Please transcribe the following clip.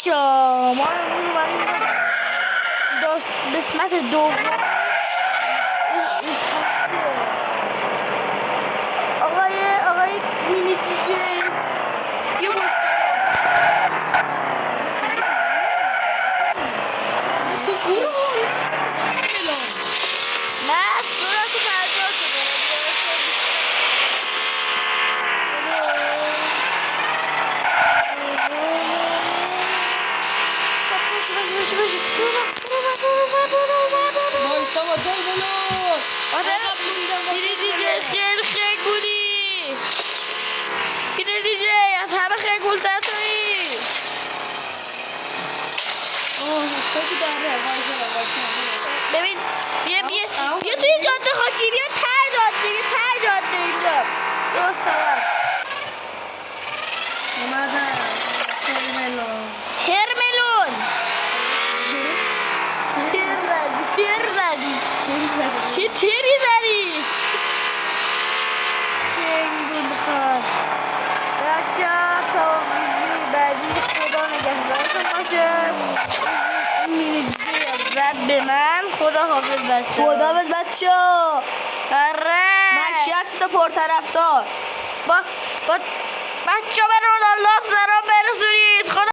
بچه‌ها ما امروز اومدیم قسمت دوم قسمت آقای مینی دیجی یه تو برو نه صورت فرجا وایسا واسه بلور عقب موندم مینی دیجی خیلی بودی مینی دیجی از همه خیلی گلتر تویی خیلی داره وایسا ببین بیا توی جاده خاکی بیا ته جاده اینجا درست سوار اومدم ترملون تیر زدی چه تیری زدی خنگول خان بچه تا ویدیوی بعدی خدا نگهدارتون باشه مینی زد به من خدا حافظ بچه خدا بچه ها آره نشست پرطرفدار با بچه به رونالدو سلام برسونید خدا